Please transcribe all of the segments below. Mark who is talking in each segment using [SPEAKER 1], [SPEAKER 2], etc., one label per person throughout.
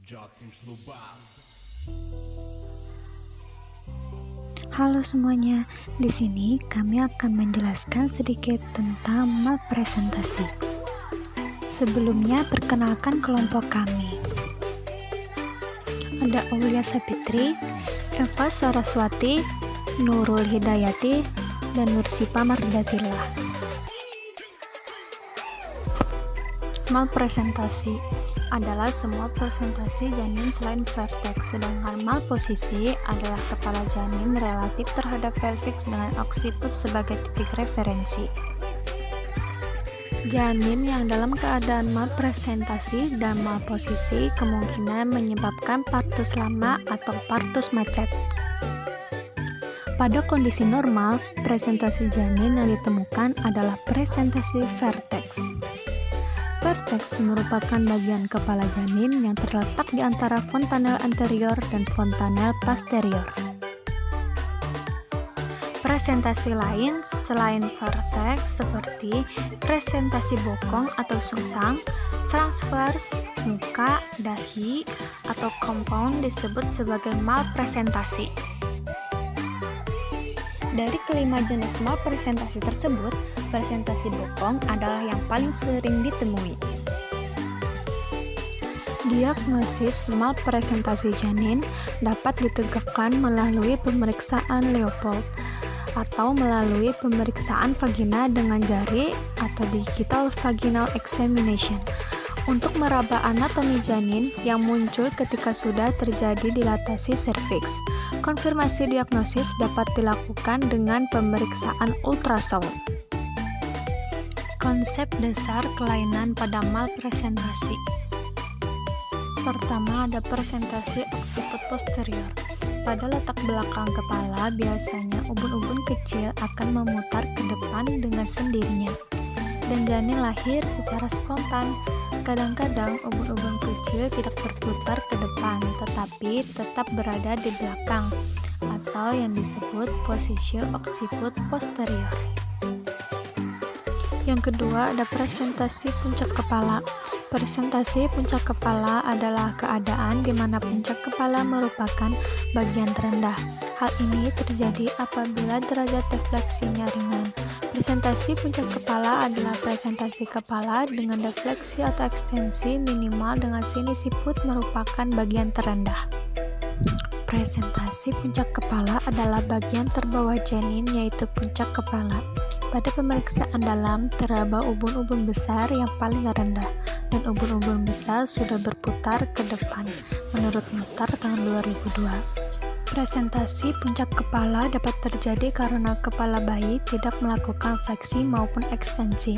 [SPEAKER 1] Jatim Slubas.
[SPEAKER 2] Halo semuanya, di sini kami akan menjelaskan sedikit tentang malpresentasi. Sebelumnya, perkenalkan kelompok kami. Ada Aulia Sapitri, Eva Saraswati, Nurul Hidayati, dan Nursipa Mardatillah. Malpresentasi adalah semua presentasi janin selain vertex, sedangkan malposisi adalah kepala janin relatif terhadap pelviks dengan occiput sebagai titik referensi. Janin yang dalam keadaan malpresentasi dan malposisi kemungkinan menyebabkan partus lama atau partus macet. Pada kondisi normal, presentasi janin yang ditemukan adalah presentasi vertex. Vertex merupakan bagian kepala janin yang terletak di antara fontanel anterior dan fontanel posterior. Presentasi lain selain vertex seperti presentasi bokong atau sungsang, transvers, muka, dahi, atau compound disebut sebagai malpresentasi. Dari kelima jenis malpresentasi tersebut, presentasi bokong adalah yang paling sering ditemui. Diagnosis malpresentasi janin dapat ditegakkan melalui pemeriksaan Leopold atau melalui pemeriksaan vagina dengan jari atau digital vaginal examination untuk meraba anatomi janin yang muncul ketika sudah terjadi dilatasi serviks. Konfirmasi diagnosis dapat dilakukan dengan pemeriksaan ultrasound. Konsep dasar kelainan pada malpresentasi. Pertama, ada presentasi occiput posterior. Pada letak belakang kepala, biasanya ubun-ubun kecil akan memutar ke depan dengan sendirinya, dan janin lahir secara spontan. Kadang-kadang ubun-ubun kecil tidak berputar ke depan, tetapi tetap berada di belakang, atau yang disebut posisi occiput posterior. Yang kedua, ada presentasi puncak kepala. Presentasi puncak kepala adalah keadaan di mana puncak kepala merupakan bagian terendah. Hal ini terjadi apabila derajat defleksinya ringan. Presentasi puncak kepala adalah presentasi kepala dengan defleksi atau ekstensi minimal dengan sini siput merupakan bagian terendah. Presentasi puncak kepala adalah bagian terbawah janin, yaitu puncak kepala. Pada pemeriksaan dalam, teraba ubun-ubun besar yang paling rendah, dan ubun-ubun besar sudah berputar ke depan, menurut Notar tahun 2002. Presentasi puncak kepala dapat terjadi karena kepala bayi tidak melakukan fleksi maupun ekstensi.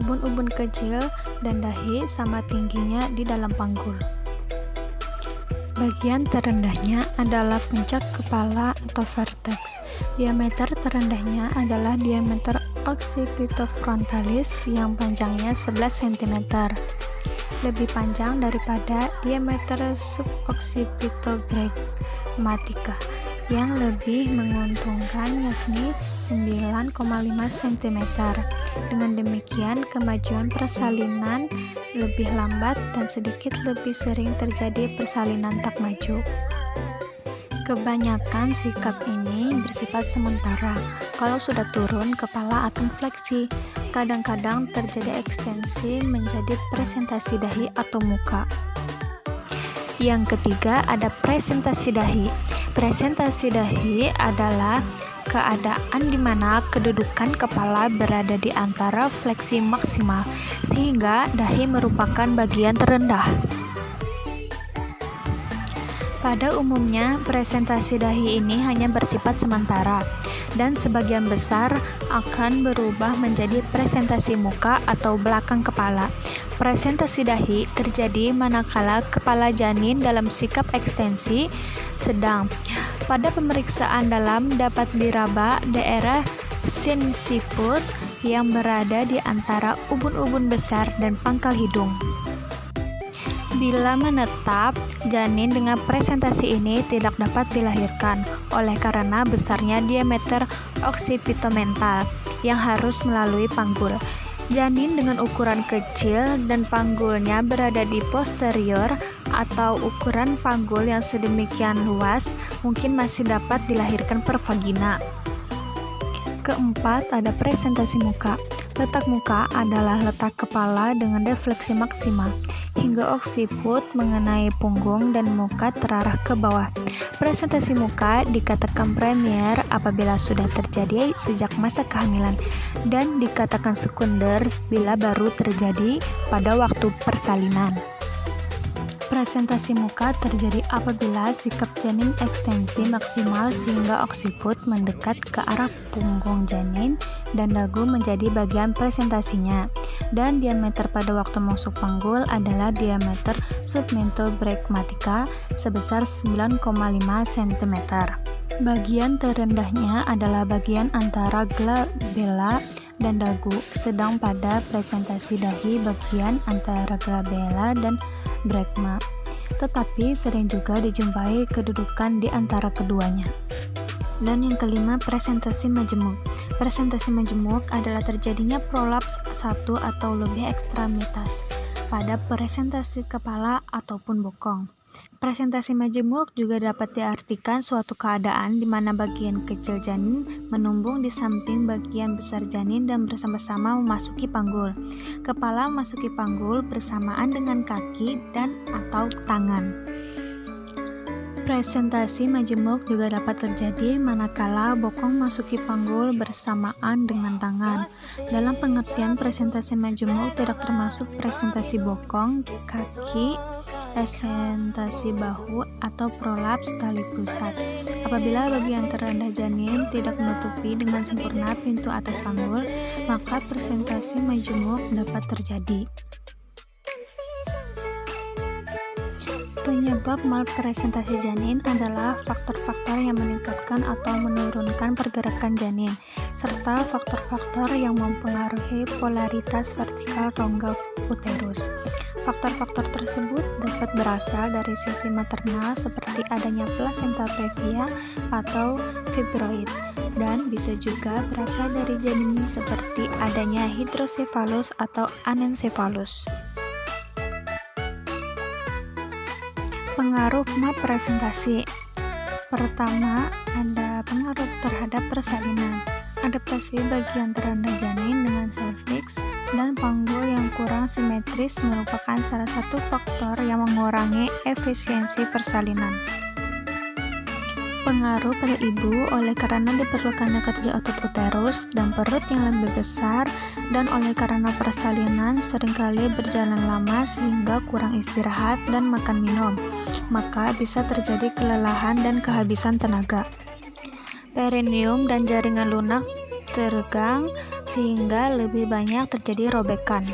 [SPEAKER 2] Ubun-ubun kecil dan dahi sama tingginya di dalam panggul. Bagian terendahnya adalah puncak kepala atau vertex. Diameter terendahnya adalah diameter occipitofrontalis yang panjangnya 11 cm. Lebih panjang daripada diameter suboccipitogrammatica yang lebih menguntungkan, yakni 9,5 cm. Dengan demikian, kemajuan persalinan lebih lambat dan sedikit lebih sering terjadi persalinan tak maju. Kebanyakan sikap ini bersifat sementara. Kalau sudah turun, kepala akan fleksi. Kadang-kadang terjadi ekstensi menjadi presentasi dahi atau muka. Yang ketiga, ada presentasi dahi. Presentasi dahi adalah keadaan di mana kedudukan kepala berada di antara fleksi maksimal, sehingga dahi merupakan bagian terendah. Pada umumnya, presentasi dahi ini hanya bersifat sementara, dan sebagian besar akan berubah menjadi presentasi muka atau belakang kepala. Presentasi dahi terjadi manakala kepala janin dalam sikap ekstensi sedang. Pada pemeriksaan dalam dapat diraba daerah sinsiput yang berada di antara ubun-ubun besar dan pangkal hidung. Bila menetap, janin dengan presentasi ini tidak dapat dilahirkan oleh karena besarnya diameter occipitomental yang harus melalui panggul. Janin dengan ukuran kecil dan panggulnya berada di posterior atau ukuran panggul yang sedemikian luas mungkin masih dapat dilahirkan per vagina. Keempat, ada presentasi muka. Letak muka adalah letak kepala dengan defleksi maksimal, hingga oksiput mengenai punggung dan muka terarah ke bawah. Presentasi muka dikatakan premier apabila sudah terjadi sejak masa kehamilan, dan dikatakan sekunder bila baru terjadi pada waktu persalinan. Presentasi muka terjadi apabila sikap janin ekstensi maksimal sehingga oksiput mendekat ke arah punggung janin dan dagu menjadi bagian presentasinya, dan diameter pada waktu masuk panggul adalah diameter submentobregmatica sebesar 9,5 cm. Bagian terendahnya adalah bagian antara glabella dan dagu, sedang pada presentasi dahi bagian antara glabella dan bregma, tetapi sering juga dijumpai kedudukan di antara keduanya. Dan yang kelima, presentasi majemuk. Presentasi majemuk adalah terjadinya prolaps satu atau lebih ekstremitas pada presentasi kepala ataupun bokong. Presentasi majemuk juga dapat diartikan suatu keadaan di mana bagian kecil janin menumbung di samping bagian besar janin dan bersama-sama memasuki panggul. Kepala memasuki panggul bersamaan dengan kaki dan atau tangan. Presentasi majemuk juga dapat terjadi manakala bokong masuki panggul bersamaan dengan tangan. Dalam pengertian presentasi majemuk tidak termasuk presentasi bokong, kaki, presentasi bahu, atau prolaps tali pusat. Apabila bagian terendah janin tidak menutupi dengan sempurna pintu atas panggul, maka presentasi majemuk dapat terjadi. Penyebab malpresentasi janin adalah faktor-faktor yang meningkatkan atau menurunkan pergerakan janin, serta faktor-faktor yang mempengaruhi polaritas vertikal rongga uterus. Faktor-faktor tersebut dapat berasal dari sisi maternal seperti adanya plasenta previa atau fibroid, dan bisa juga berasal dari janin seperti adanya hidrosefalus atau anencefalus. Pengaruh malpresentasi. Pertama, ada pengaruh terhadap persalinan. Adaptasi bagian terendah janin dengan serviks dan panggul yang kurang simetris merupakan salah satu faktor yang mengurangi efisiensi persalinan. Pengaruh pada ibu oleh karena diperlukannya kerja otot uterus dan perut yang lebih besar, dan oleh karena persalinan seringkali berjalan lama sehingga kurang istirahat dan makan minum, maka bisa terjadi kelelahan dan kehabisan tenaga. Perineum dan jaringan lunak teregang sehingga lebih banyak terjadi robekan.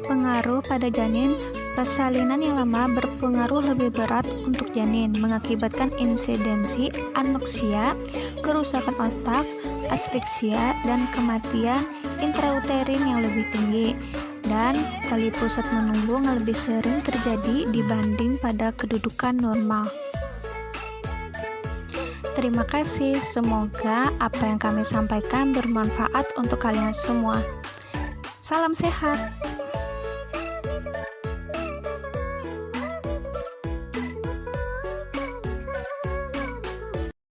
[SPEAKER 2] Pengaruh pada janin. Persalinan yang lama berpengaruh lebih berat untuk janin, mengakibatkan insidensi anoksia, kerusakan otak, asfiksia, dan kematian intrauterin yang lebih tinggi, dan tali pusat menumbung lebih sering terjadi dibanding pada kedudukan normal. Terima kasih, semoga apa yang kami sampaikan bermanfaat untuk kalian semua. Salam sehat!